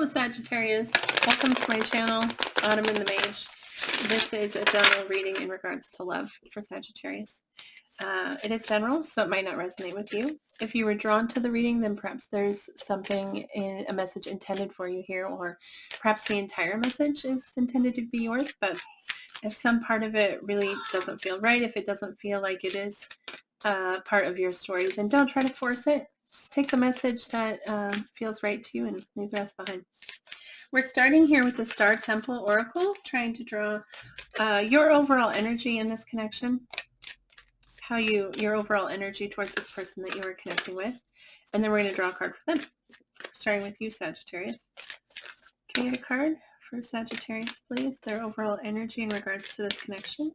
Sagittarius, welcome to my channel, Autumn and the Mage. This is a general reading in regards to love for Sagittarius. It is general, so it might not resonate with you. If you were drawn to the reading, then perhaps there's something, a message intended for you here, or perhaps the entire message is intended to be yours. But if some part of it really doesn't feel right, if it doesn't feel like it is part of your story, then don't try to force it. Just take the message that feels right to you and leave the rest behind. We're starting here with the Star Temple Oracle, trying to draw your overall energy in this connection, your overall energy towards this person that you are connecting with. And then we're going to draw a card for them, starting with you, Sagittarius. Can you get a card for Sagittarius, please? Their overall energy in regards to this connection.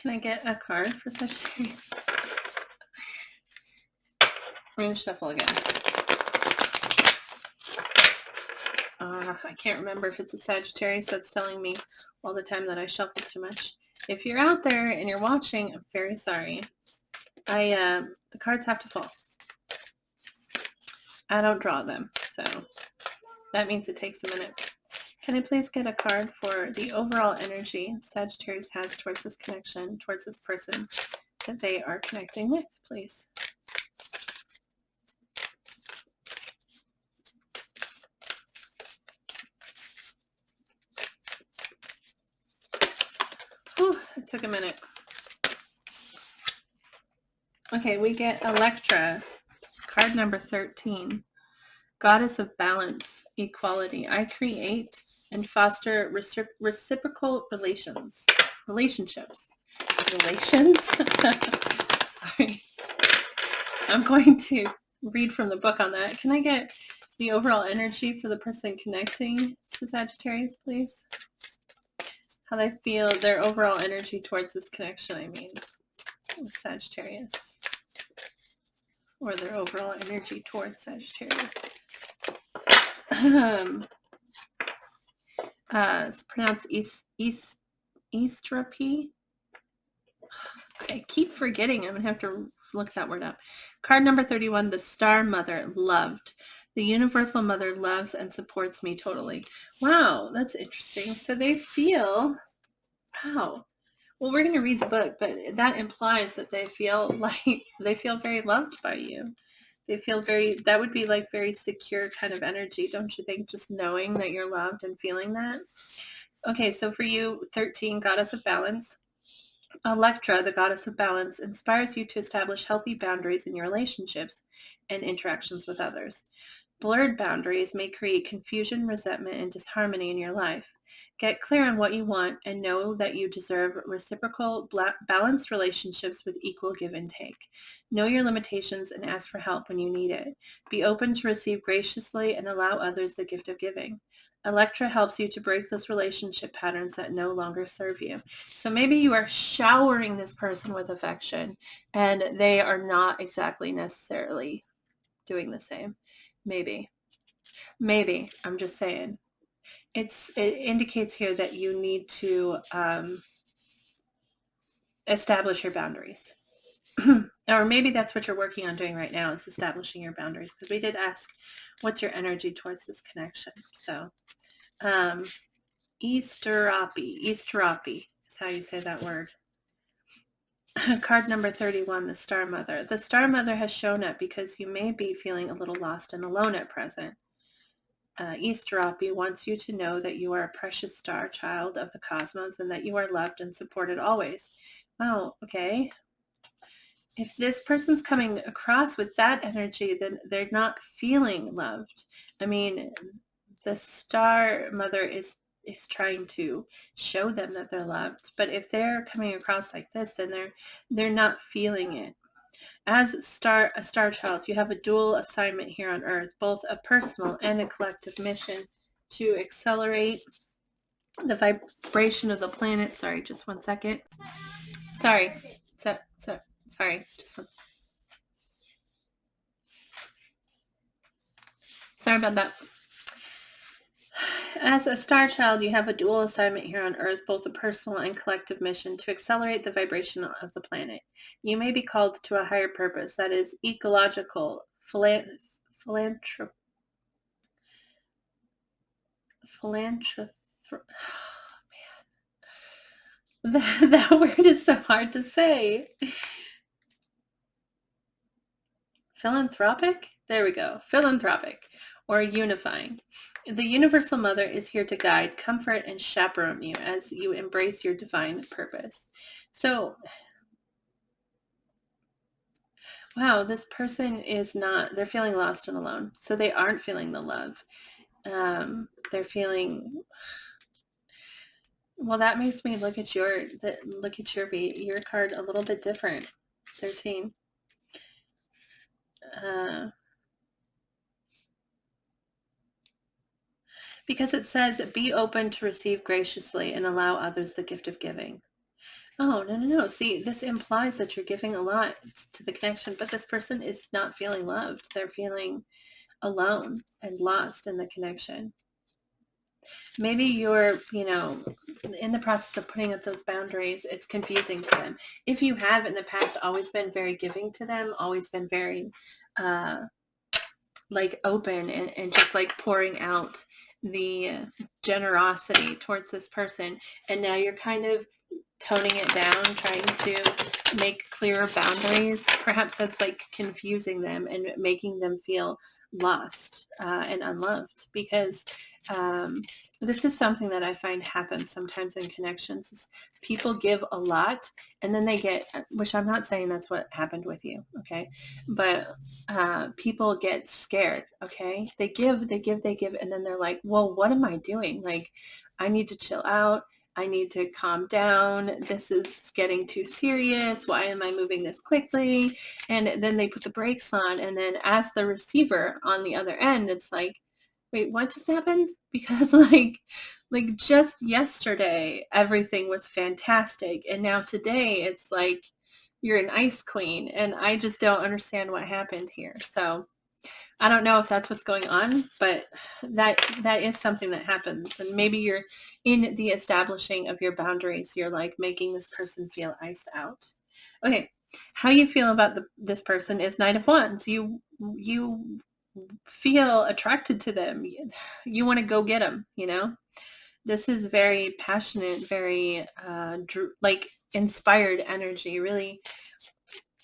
Can I get a card for Sagittarius? I'm going to shuffle again. I can't remember if it's a Sagittarius that's telling me all the time that I shuffle too much. If you're out there and you're watching, I'm very sorry. The cards have to fall. I don't draw them, so that means it takes a minute. Can I please get a card for the overall energy Sagittarius has towards this connection, towards this person that they are connecting with, please? Whew, it took a minute. Okay, we get Electra, card number 13. Goddess of balance, equality. I create and foster reciprocal relationships. Sorry. I'm going to read from the book on that. Can I get the overall energy for the person connecting to Sagittarius, please? How they feel, their overall energy towards this connection, I mean, with Sagittarius. Or their overall energy towards Sagittarius. It's pronounced Eastrapi. I keep forgetting. I'm going to have to look that word up. Card number 31, the Star Mother, loved. The Universal Mother loves and supports me totally. Wow, that's interesting. So they feel, wow. Well, we're going to read the book, but that implies that they feel very loved by you. They feel that would be like very secure kind of energy, don't you think? Just knowing that you're loved and feeling that. Okay, so for you, 13, Goddess of Balance. Electra, the Goddess of Balance, inspires you to establish healthy boundaries in your relationships and interactions with others. Blurred boundaries may create confusion, resentment, and disharmony in your life. Get clear on what you want and know that you deserve reciprocal, balanced relationships with equal give and take. Know your limitations and ask for help when you need it. Be open to receive graciously and allow others the gift of giving. Electra helps you to break those relationship patterns that no longer serve you. So maybe you are showering this person with affection and they are not exactly necessarily doing the same. Maybe, I'm just saying. It indicates here that you need to establish your boundaries. Or maybe that's what you're working on doing right now, is establishing your boundaries, because we did ask, what's your energy towards this connection? So Eastrapi is how you say that word. Card number 31, the Star Mother. The Star Mother has shown up because you may be feeling a little lost and alone at present. Eastrapi wants you to know that you are a precious star child of the cosmos and that you are loved and supported always. Wow, okay. If this person's coming across with that energy, then they're not feeling loved. I mean, the Star Mother is trying to show them that they're loved. But if they're coming across like this, then they're not feeling it. As a star child, you have a dual assignment here on Earth, both a personal and a collective mission to accelerate the vibration of the planet. Sorry, just one second. Sorry. Sorry, just one second. Sorry about that. As a star child, you have a dual assignment here on Earth, both a personal and collective mission to accelerate the vibration of the planet. You may be called to a higher purpose that is ecological, philanthropic. That word is so hard to say. Philanthropic? There we go. Philanthropic or unifying. The Universal Mother is here to guide, comfort, and chaperone you as you embrace your divine purpose. So, wow, this person is not, they're feeling lost and alone. So they aren't feeling the love. They're feeling, well, that makes me look at your card a little bit different. 13. Because it says, be open to receive graciously and allow others the gift of giving. Oh, no. See, this implies that you're giving a lot to the connection, but this person is not feeling loved. They're feeling alone and lost in the connection. Maybe you're, in the process of putting up those boundaries, it's confusing to them. If you have in the past always been very giving to them, always been very open and just pouring out the generosity towards this person, and now you're kind of toning it down, trying to make clearer boundaries, perhaps that's confusing them and making them feel lost and unloved, because this is something that I find happens sometimes in connections. Is people give a lot and then they get, which I'm not saying that's what happened with you, okay, but people get scared, okay, they give, and then they're like, well, what am I doing? I need to chill out. I need to calm down. This is getting too serious. Why am I moving this quickly? And then they put the brakes on. And then as the receiver on the other end, it's like, wait, what just happened? Because just yesterday, everything was fantastic. And now today it's like, you're an ice queen. And I just don't understand what happened here. So I don't know if that's what's going on, but that is something that happens. And maybe you're in the establishing of your boundaries. You're making this person feel iced out. Okay. How you feel about this person is Knight of Wands. You feel attracted to them. You want to go get them, This is very passionate, very inspired energy, really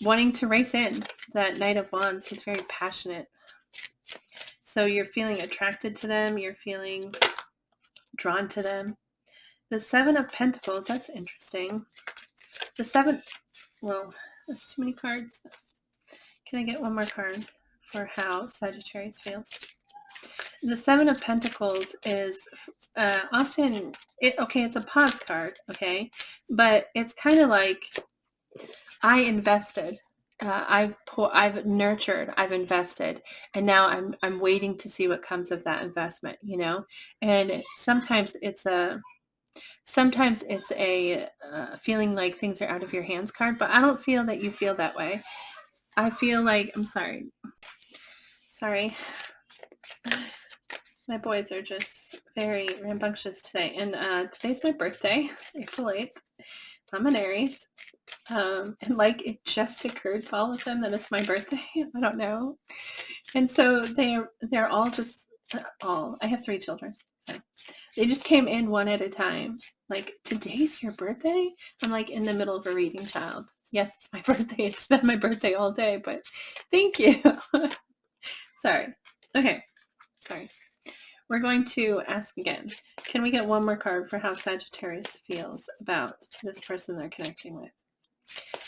wanting to race in. That Knight of Wands is very passionate. So you're feeling attracted to them. You're feeling drawn to them. The Seven of Pentacles, that's interesting. The Seven, well, that's too many cards. Can I get one more card for how Sagittarius feels? The Seven of Pentacles is often, it's a pause card, okay? But it's kind of like, I invested. I've nurtured, I've invested, and now I'm waiting to see what comes of that investment, and sometimes it's a feeling like things are out of your hands card, but I don't feel that you feel that way. I feel like, I'm sorry, my boys are just very rambunctious today, and today's my birthday, April 8th. I'm an Aries. And it just occurred to all of them that it's my birthday. I don't know. And so they're all just I have 3 children. So they just came in one at a time. Today's your birthday? I'm in the middle of a reading child. Yes, it's my birthday. It's been my birthday all day, but thank you. Sorry. Okay. Sorry. We're going to ask again. Can we get one more card for how Sagittarius feels about this person they're connecting with?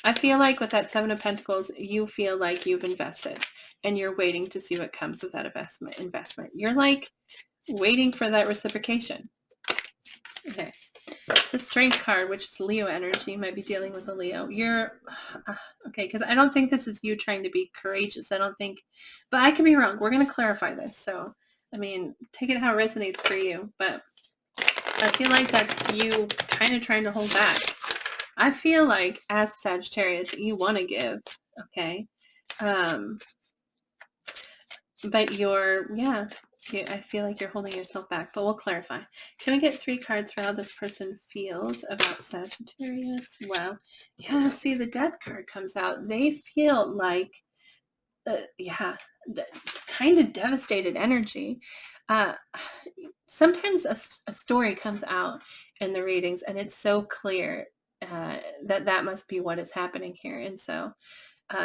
I feel like with that Seven of Pentacles, you feel like you've invested and you're waiting to see what comes of that investment. You're waiting for that reciprocation. Okay. The Strength card, which is Leo energy, might be dealing with a Leo. You're, okay, because I don't think this is you trying to be courageous. I don't think, but I could be wrong. We're going to clarify this. So, take it how it resonates for you. But I feel like that's you kind of trying to hold back. I feel like as Sagittarius, you want to give, okay? but I feel like you're holding yourself back, but we'll clarify. Can we get 3 cards for how this person feels about Sagittarius? Wow. Yeah, see, the Death card comes out. They feel like, kind of devastated energy. Sometimes a story comes out in the readings and it's so clear that must be what is happening here. And so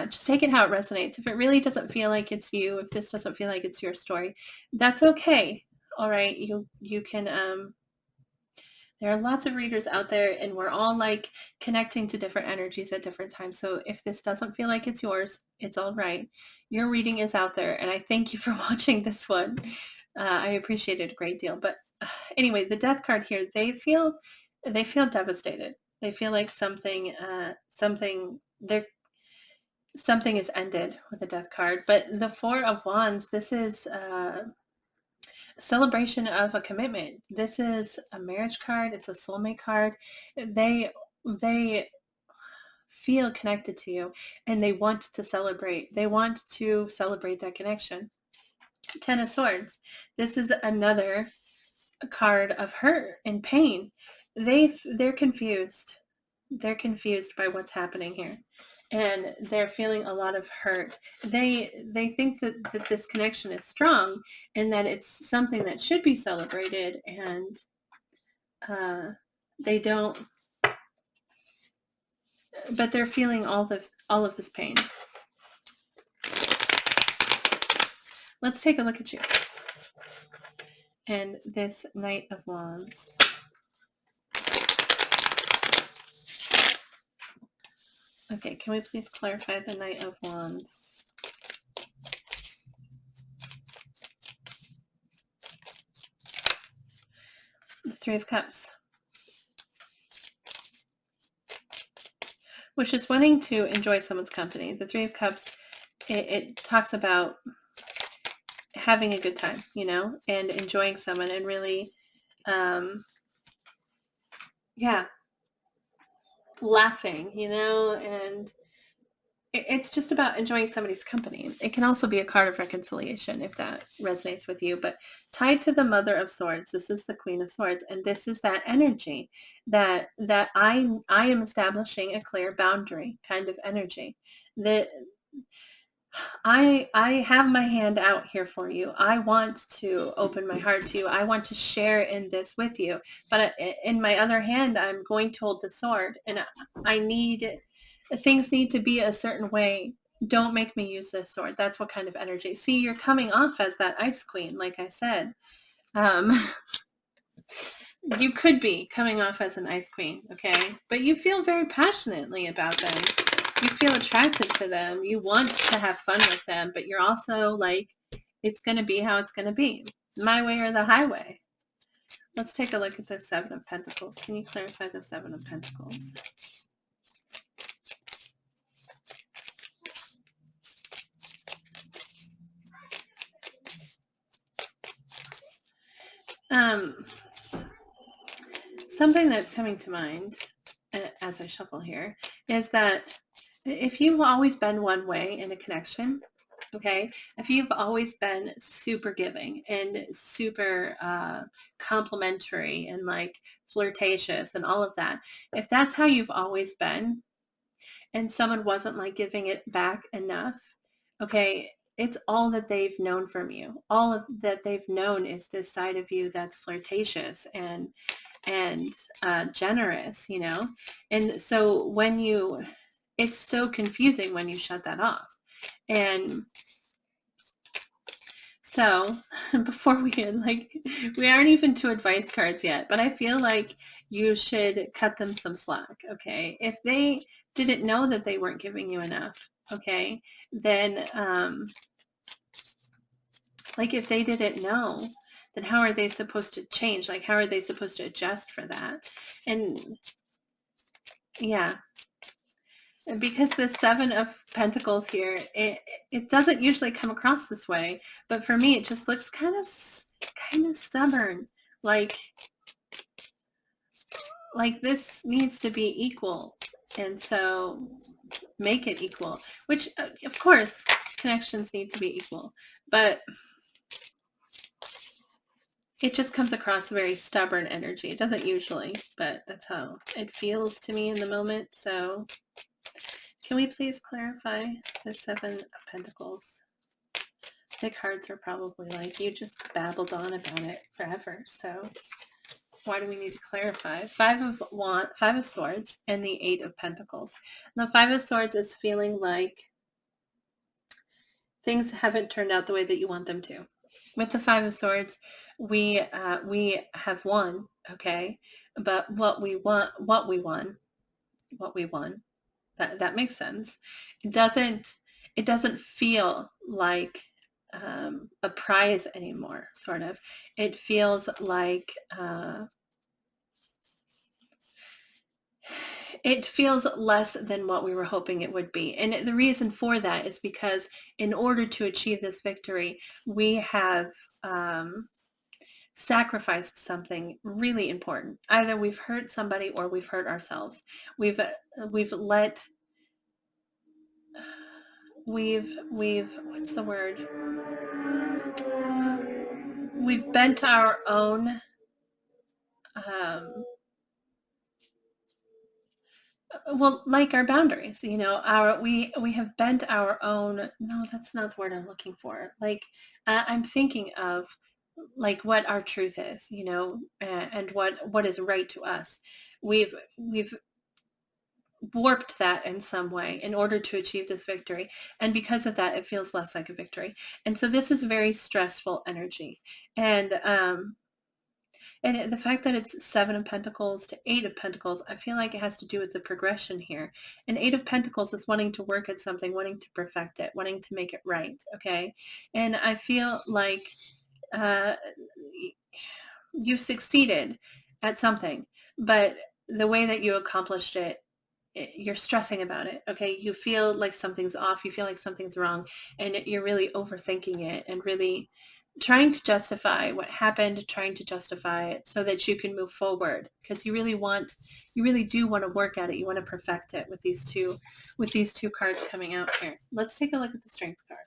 just take it how it resonates. If it really doesn't feel like it's you, if this doesn't feel like it's your story, that's okay. All right. You can, there are lots of readers out there and we're all like connecting to different energies at different times. So if this doesn't feel like it's yours, it's all right. Your reading is out there. And I thank you for watching this one. I appreciate it a great deal. But anyway, the Death card here, they feel devastated. They feel like something is ended with the Death card. But the Four of Wands, this is celebration of a commitment. This is a marriage card. It's a soulmate card. They feel connected to you and they want to celebrate. They want to celebrate that connection. 10 of Swords. This is another card of hurt and pain. They're confused. They're confused by what's happening here. And they're feeling a lot of hurt. They think that this connection is strong and that it's something that should be celebrated, and they don't, but they're feeling all of this pain. Let's take a look at you and this Knight of Wands. Okay, can we please clarify the Knight of Wands? The Three of Cups, which is wanting to enjoy someone's company. The Three of Cups, it talks about having a good time, and enjoying someone and really, laughing, and it's just about enjoying somebody's company. It can also be a card of reconciliation if that resonates with you, but tied to the Mother of Swords, this is the Queen of Swords, and this is that energy that I am establishing a clear boundary kind of energy. That I have my hand out here for you. I want to open my heart to you. I want to share in this with you. But in my other hand, I'm going to hold the sword, and things need to be a certain way. Don't make me use this sword. That's what kind of energy. See, you're coming off as that Ice Queen, like I said. You could be coming off as an Ice Queen, okay? But you feel very passionately about them. You feel attracted to them. You want to have fun with them, but you're also like, it's going to be how it's going to be. My way or the highway. Let's take a look at the Seven of Pentacles. Can you clarify the Seven of Pentacles? Something that's coming to mind as I shuffle here is that if you've always been one way in a connection, okay, if you've always been super giving and super complimentary and like flirtatious and all of that, if that's how you've always been and someone wasn't like giving it back enough, okay, it's all that they've known from you. All of that they've known is this side of you that's flirtatious and generous, and so it's so confusing when you shut that off. And so before we aren't even to advice cards yet, but I feel like you should cut them some slack, okay? If they didn't know that they weren't giving you enough, okay, then if they didn't know, then how are they supposed to change? Like, how are they supposed to adjust for that? And yeah, because the Seven of Pentacles here, it doesn't usually come across this way, but for me, it just looks kind of stubborn. Like this needs to be equal. And so make it equal, which of course connections need to be equal, but it just comes across very stubborn energy. It doesn't usually, but that's how it feels to me in the moment. So can we please clarify the Seven of Pentacles? The cards are probably like, you just babbled on about it forever. So why do we need to clarify? Five of Swords, and the Eight of Pentacles. The Five of Swords is feeling like things haven't turned out the way that you want them to. With the Five of Swords, we have won, okay? But what we won, that makes sense. It doesn't feel like a prize anymore, sort of. It feels like it feels less than what we were hoping it would be. And the reason for that is because in order to achieve this victory, we have sacrificed something really important. Either we've hurt somebody or we've hurt ourselves. We've let what's the word? We've bent our own well, like our boundaries, we have bent our own, no, that's not the word I'm looking for. Like, I'm thinking of like what our truth is, and what is right to us. We've warped that in some way in order to achieve this victory. And because of that, it feels less like a victory. And so this is very stressful energy. And the fact that it's Seven of Pentacles to Eight of Pentacles, I feel like it has to do with the progression here. And Eight of Pentacles is wanting to work at something, wanting to perfect it, wanting to make it right, okay? And I feel like uh, you succeeded at something, but the way that you accomplished it, you're stressing about it, okay? You feel like something's off, you feel like something's wrong, and you're really overthinking it and really trying to justify what happened, trying to justify it so that you can move forward, because you really do want to work at it. You want to perfect it with these two cards coming out here. Let's take a look at the Strength card.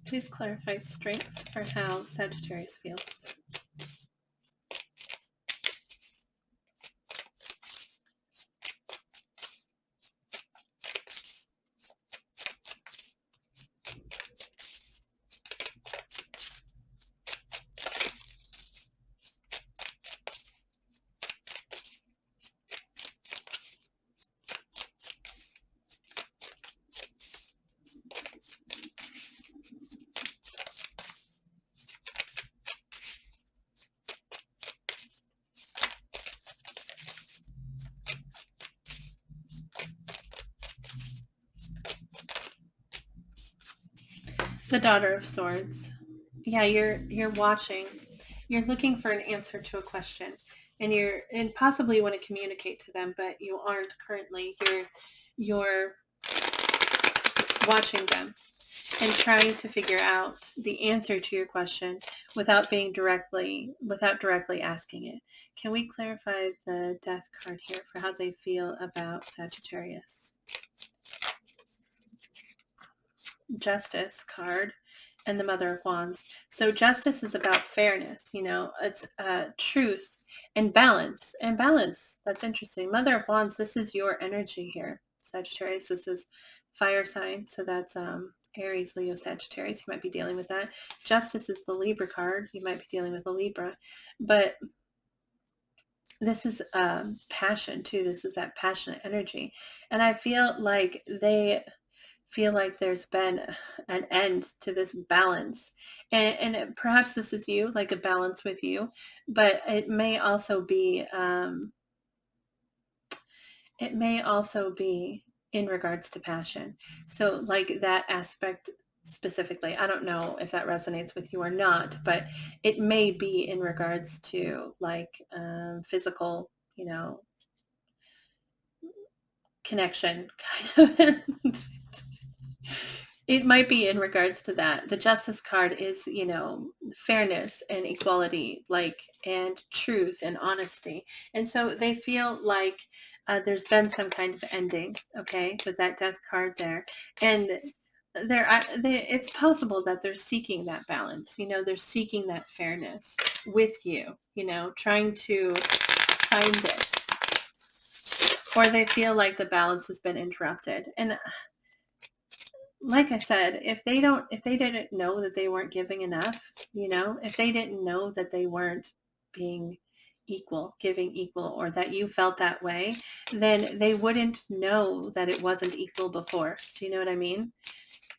Please clarify strength or how Sagittarius feels. The Daughter of Swords. Yeah, you're watching. You're looking for an answer to a question, and possibly want to communicate to them, but you aren't currently. You're watching them and trying to figure out the answer to your question without directly asking it. Can we clarify the Death card here for how they feel about Sagittarius? Justice card and the Mother of Wands. So justice is about fairness, it's truth and balance. And balance, that's interesting. Mother of Wands, this is your energy here, Sagittarius. This is fire sign, so that's Aries, Leo, Sagittarius. You might be dealing with that. Justice is the Libra card. You might be dealing with a Libra. But this is passion too. This is that passionate energy. And I feel like they feel like there's been an end to this balance, and perhaps this is you, like a balance with you, but it may also be in regards to passion. So like that aspect specifically, I don't know if that resonates with you or not, but it may be in regards to like physical, connection kind of. It might be in regards to that. The Justice card is, fairness and equality, like, and truth and honesty. And so they feel like there's been some kind of ending, okay, with that Death card there. And it's possible that they're seeking that balance. They're seeking that fairness with you, trying to find it. Or they feel like the balance has been interrupted. And like I said, if they didn't know that they weren't giving enough, if they didn't know that they weren't being equal, giving equal, or that you felt that way, then they wouldn't know that it wasn't equal before. Do you know what I mean?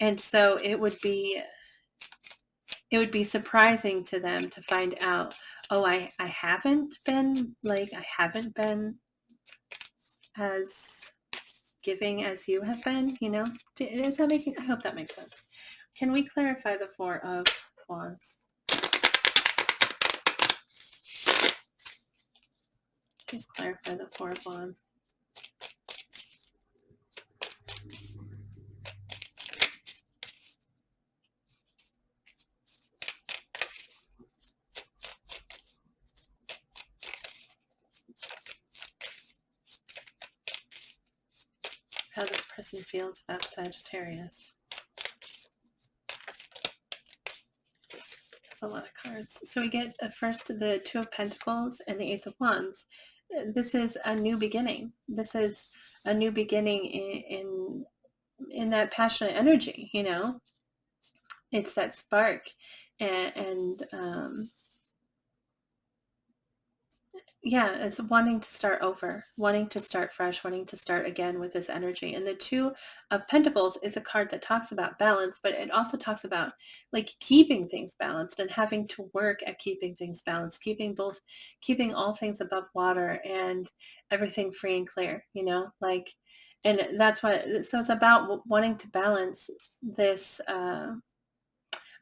And so it would be surprising to them to find out, oh, I haven't been as giving as you have been, Is that making, I hope that makes sense. Can we clarify the Four of Wands? Please clarify the Four of Wands. How this person feels about Sagittarius. That's a lot of cards. So we get first the Two of Pentacles and the Ace of Wands. This is a new beginning. This is a new beginning in that passionate energy, It's that spark and yeah, it's wanting to start over, wanting to start fresh, wanting to start again with this energy. And the Two of Pentacles is a card that talks about balance, but it also talks about like keeping things balanced and having to work at keeping things balanced, keeping all things above water and everything free and clear, and that's what, so it's about wanting to balance this,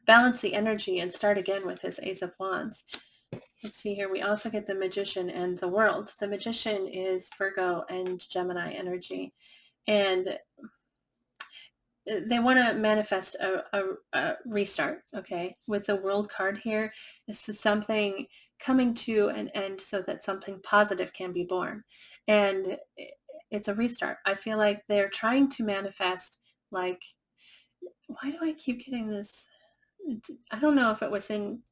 balance the energy and start again with this Ace of Wands. Let's see here. We also get the Magician and the World. The Magician is Virgo and Gemini energy. And they want to manifest a restart, okay? With the World card here, this is something coming to an end so that something positive can be born. And it's a restart. I feel like they're trying to manifest, like, why do I keep getting this? I don't know if it was in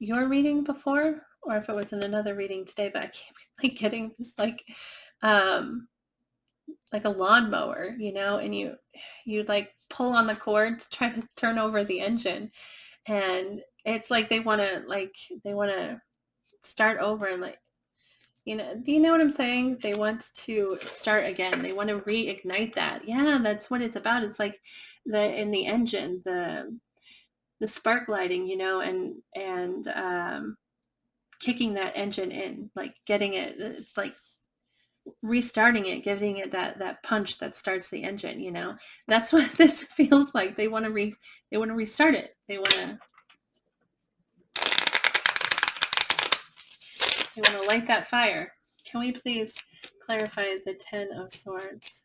your reading before or if it was in another reading today, but I keep getting this like a lawnmower, and you like pull on the cord to try to turn over the engine, and it's like they want to start over and do you know what I'm saying? They want to start again. They want to reignite that. Yeah, that's what it's about. It's like in the engine, the spark lighting, and kicking that engine in, like getting it, like restarting it, giving it that punch that starts the engine. That's what this feels like. They want to restart it. They want to light that fire. Can we please clarify the Ten of Swords?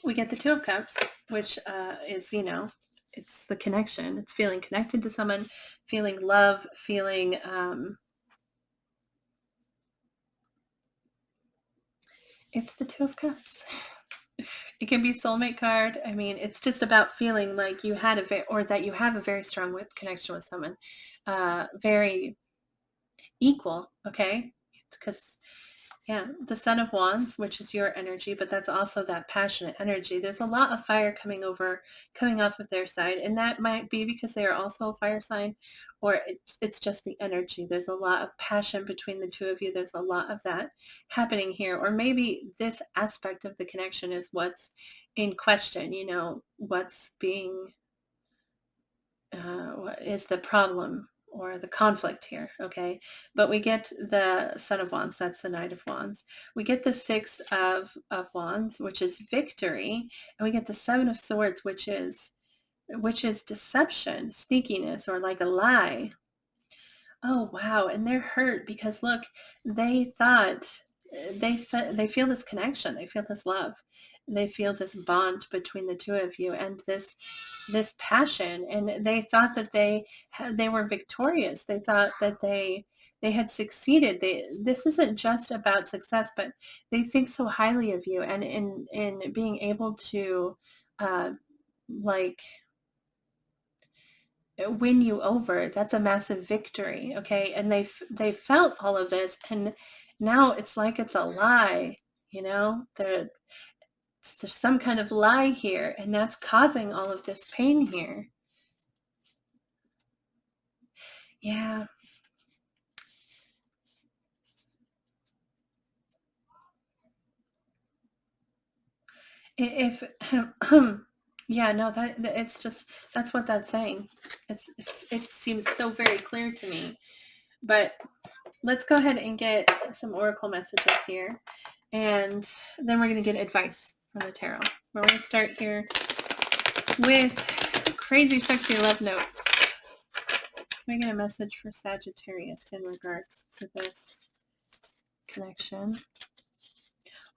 We get the Two of Cups, which is, it's the connection. It's feeling connected to someone, feeling love, feeling it's the Two of Cups. It can be soulmate card. I mean, it's just about feeling like you had that you have a very strong connection with someone, very equal. Okay, because yeah, the Son of Wands, which is your energy, but that's also that passionate energy. There's a lot of fire coming off of their side, and that might be because they are also a fire sign, or it's just the energy. There's a lot of passion between the two of you. There's a lot of that happening here, or maybe this aspect of the connection is what's in question. What's being, what is the problem or the conflict here, okay? But we get the Son of Wands, that's the Knight of Wands. We get the Six of Wands, which is victory, and we get the Seven of Swords, which is deception, sneakiness, or like a lie. Oh, wow. And they're hurt because look, they thought they feel this connection. They feel this love. They feel this bond between the two of you and this passion. And they thought that they were victorious. They thought that they had succeeded. This isn't just about success, but they think so highly of you. And in being able to uh, like win you over, that's a massive victory. Okay. And they felt all of this, and now it's like it's a lie, there's some kind of lie here, and that's causing all of this pain here. Yeah. If yeah, no, that it's just, that's what that's saying. It seems so very clear to me. But let's go ahead and get some oracle messages here, and then we're going to get advice from the tarot. We're going to start here with crazy sexy love notes. Can we get a message for Sagittarius in regards to this connection?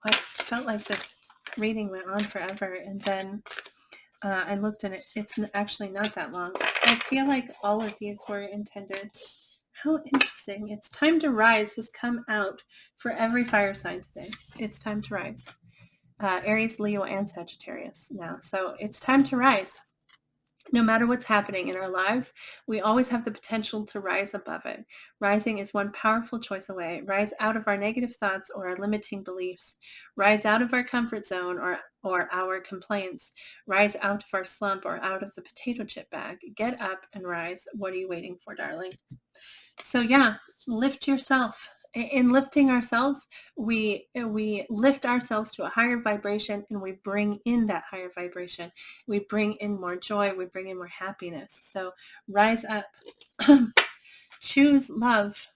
I felt like this reading went on forever, and then I looked and it's actually not that long. I feel like all of these were intended. How interesting. It's time to rise has come out for every fire sign today. It's time to rise. Aries, Leo, and Sagittarius now. So it's time to rise. No matter what's happening in our lives, we always have the potential to rise above it. Rising is one powerful choice away. Rise out of our negative thoughts or our limiting beliefs. Rise out of our comfort zone or our complaints. Rise out of our slump or out of the potato chip bag. Get up and rise. What are you waiting for, darling? So yeah, lift yourself. In lifting ourselves, we lift ourselves to a higher vibration, and we bring in that higher vibration. We bring in more joy. We bring in more happiness. So rise up. Choose love.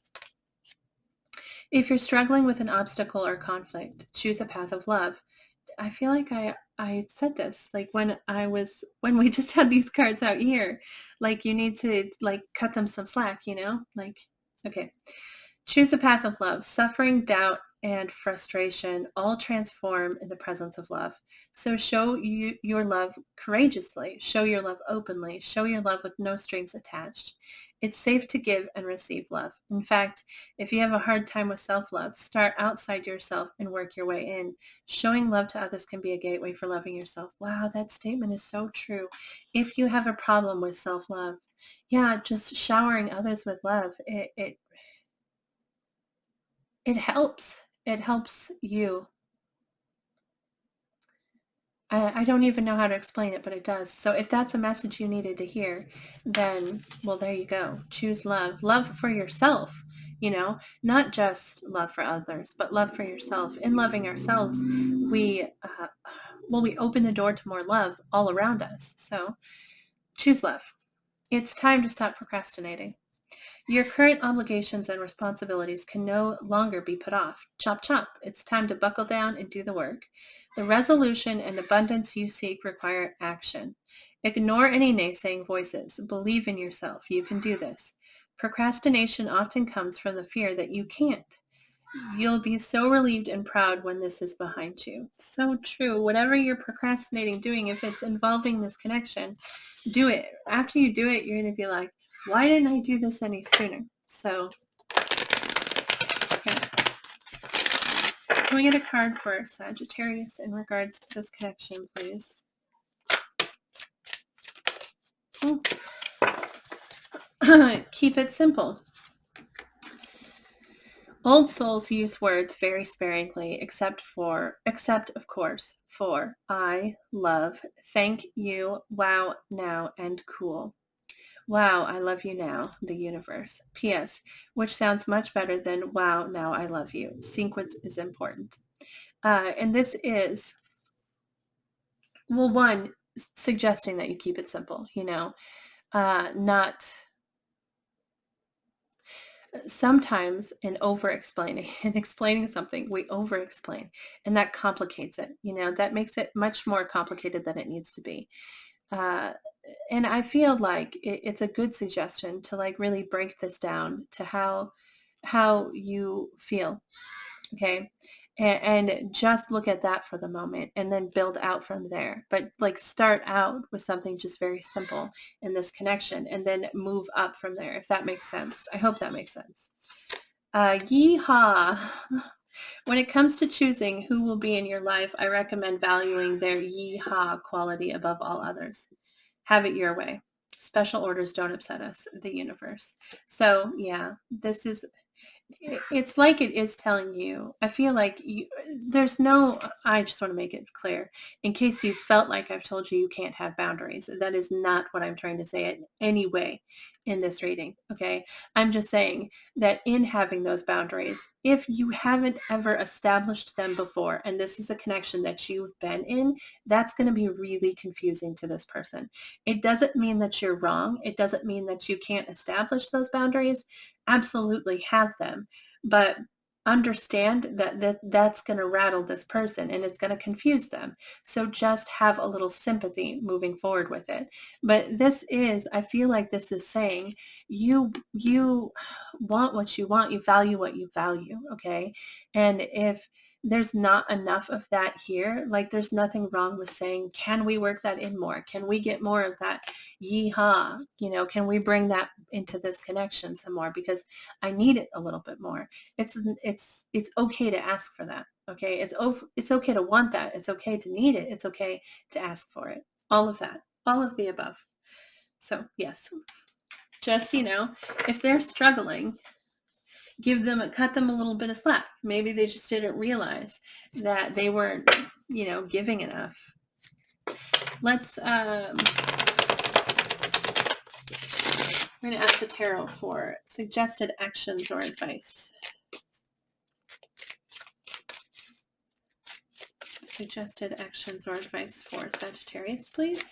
If you're struggling with an obstacle or conflict, choose a path of love. I feel like I said this, like when we just had these cards out here, like you need to like cut them some slack, like, okay. Choose a path of love. Suffering, doubt, and frustration all transform in the presence of love. So show your love courageously. Show your love openly. Show your love with no strings attached. It's safe to give and receive love. In fact, if you have a hard time with self-love, start outside yourself and work your way in. Showing love to others can be a gateway for loving yourself. Wow, that statement is so true. If you have a problem with self-love, yeah, just showering others with love, it helps. It helps you. I don't even know how to explain it, but it does. So if that's a message you needed to hear, then, well, there you go. Choose love. Love for yourself, not just love for others, but love for yourself. In loving ourselves, we open the door to more love all around us. So choose love. It's time to stop procrastinating. Your current obligations and responsibilities can no longer be put off. Chop, chop. It's time to buckle down and do the work. The resolution and abundance you seek require action. Ignore any naysaying voices. Believe in yourself. You can do this. Procrastination often comes from the fear that you can't. You'll be so relieved and proud when this is behind you. So true. Whatever you're procrastinating doing, if it's involving this connection, do it. After you do it, you're going to be like, why didn't I do this any sooner? So, yeah. Can we get a card for Sagittarius in regards to this connection, please? Keep it simple. Old souls use words very sparingly, except of course, for I, love, thank you, wow, now, and cool. Wow, I love you now, the universe. P.S., which sounds much better than wow, now I love you. Sequence is important. And this is, well, one, suggesting that you keep it simple, not sometimes in over-explaining and explaining something, we over-explain, and that complicates it. That makes it much more complicated than it needs to be. and I feel like it's a good suggestion to like really break this down to how you feel. Okay. And just look at that for the moment and then build out from there. But like start out with something just very simple in this connection and then move up from there, if that makes sense. I hope that makes sense. Yeehaw. When it comes to choosing who will be in your life, I recommend valuing their yeehaw quality above all others. Have it your way. Special orders don't upset us, the universe. So yeah, this is, it's like it is telling you. I feel like there's no, I just want to make it clear in case you felt like I've told you you can't have boundaries. That is not what I'm trying to say in any way in this reading. Okay. I'm just saying that in having those boundaries, if you haven't ever established them before, and this is a connection that you've been in, that's going to be really confusing to this person. It doesn't mean that you're wrong. It doesn't mean that you can't establish those boundaries. Absolutely have them, but understand that's going to rattle this person and it's going to confuse them. So just have a little sympathy moving forward with it. But this is, I feel like this is saying you want what you want, you value what you value. Okay. And if there's not enough of that here, like there's nothing wrong with saying, can we work that in more? Can we get more of that yeehaw? Can we bring that into this connection some more? Because I need it a little bit more. It's okay to ask for that. Okay. It's okay to want that. It's okay to need it. It's okay to ask for it. All of that, all of the above. So yes, just, if they're struggling, cut them a little bit of slack. Maybe they just didn't realize that they weren't, giving enough. Let's, we're going to ask the tarot for suggested actions or advice. Suggested actions or advice for Sagittarius, please.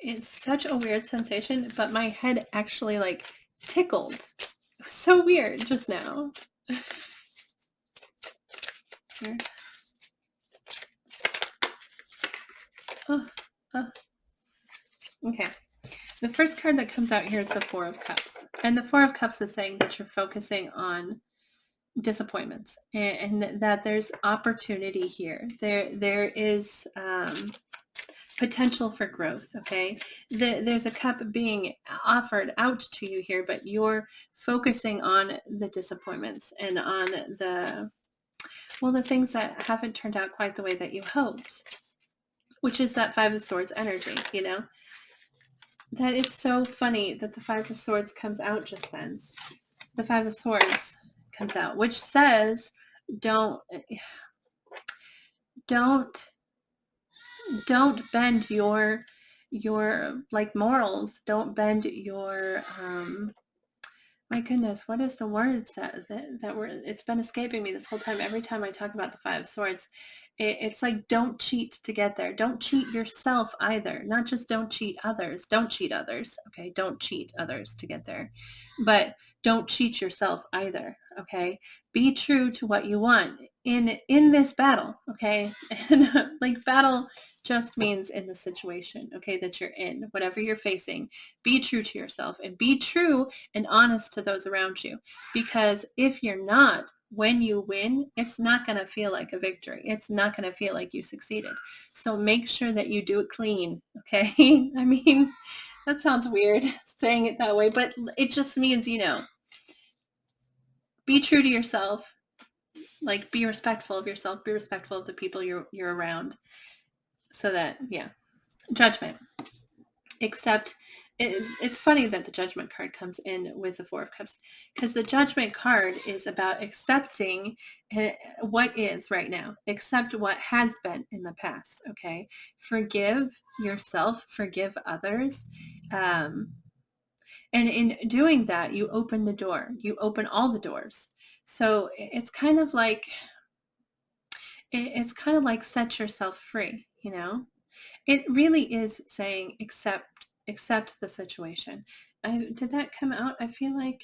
It's such a weird sensation, but my head actually like tickled. It was so weird just now. Okay. The first card that comes out here is the Four of Cups. And the Four of Cups is saying that you're focusing on disappointments and that there's opportunity here. There is potential for growth. Okay. There's a cup being offered out to you here, but you're focusing on the disappointments and on the things that haven't turned out quite the way that you hoped, which is that Five of Swords energy, That is so funny that the Five of Swords comes out just then. The Five of Swords comes out, which says don't bend your like morals. Don't bend your my goodness, what is the words that were, it's been escaping me this whole time. Every time I talk about the Five of Swords, it's like, don't cheat to get there. Don't cheat yourself either. Not just don't cheat others. Don't cheat others. Okay. Don't cheat others to get there, but don't cheat yourself either. Okay. Be true to what you want in this battle. Okay. And like battle just means in the situation, okay, that you're in, whatever you're facing, be true to yourself and be true and honest to those around you. Because if you're not, when you win, it's not going to feel like a victory. It's not going to feel like you succeeded. So make sure that you do it clean. Okay. I mean, that sounds weird saying it that way, but it just means, be true to yourself. Like, be respectful of yourself, be respectful of the people you're around. So that, yeah, Judgment. Except it's funny that the Judgment card comes in with the Four of Cups, because the Judgment card is about accepting what is right now. Accept what has been in the past. Okay. Forgive yourself, forgive others. And in doing that, you open the door. You open all the doors. So it's kind of like set yourself free, It really is saying accept the situation. Did that come out? I feel like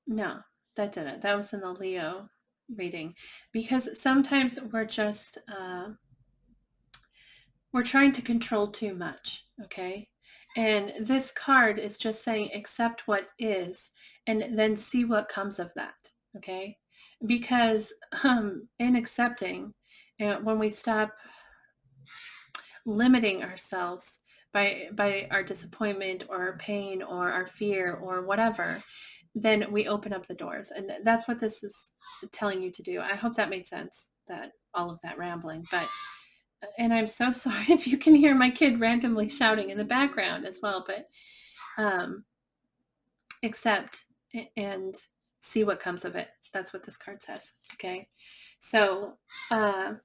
no, that didn't. That was in the Leo reading, because sometimes we're trying to control too much, okay? And this card is just saying accept what is and then see what comes of that, okay? Because in accepting, when we stop limiting ourselves by our disappointment or our pain or our fear or whatever, then we open up the doors. And that's what this is telling you to do. I hope that made sense, that all of that rambling. And I'm so sorry if you can hear my kid randomly shouting in the background as well, but accept and see what comes of it. That's what this card says. Okay. So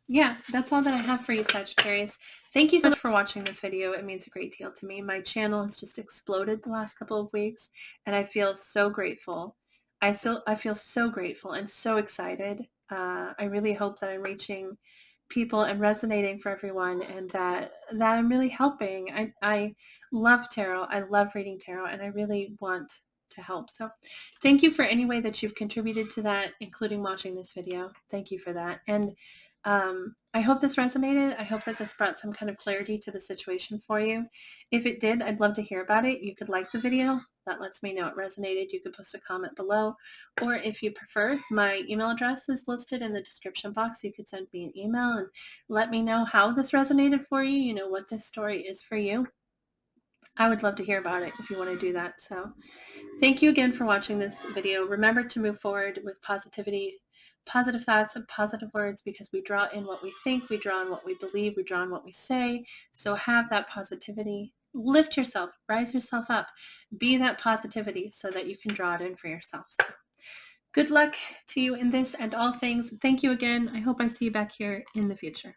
yeah, that's all that I have for you, Sagittarius. Thank you so much for watching this video. It means a great deal to me. My channel has just exploded the last couple of weeks, and I feel so grateful. I feel so grateful and so excited. I really hope that I'm reaching people and resonating for everyone, and that I'm really helping. I love tarot. I love reading tarot, and I really want to help. So thank you for any way that you've contributed to that, including watching this video. Thank you for that. And I hope this resonated. I hope that this brought some kind of clarity to the situation for you. If it did, I'd love to hear about it. You could like the video. That lets me know it resonated. You could post a comment below. Or if you prefer, my email address is listed in the description box. You could send me an email and let me know how this resonated for you, you know, what this story is for you. I would love to hear about it if you want to do that. So thank you again for watching this video. Remember to move forward with positivity, positive thoughts, and positive words, because we draw in what we think, we draw in what we believe, we draw in what we say. So have that positivity. Lift yourself, rise yourself up, be that positivity so that you can draw it in for yourself. So good luck to you in this and all things. Thank you again. I hope I see you back here in the future.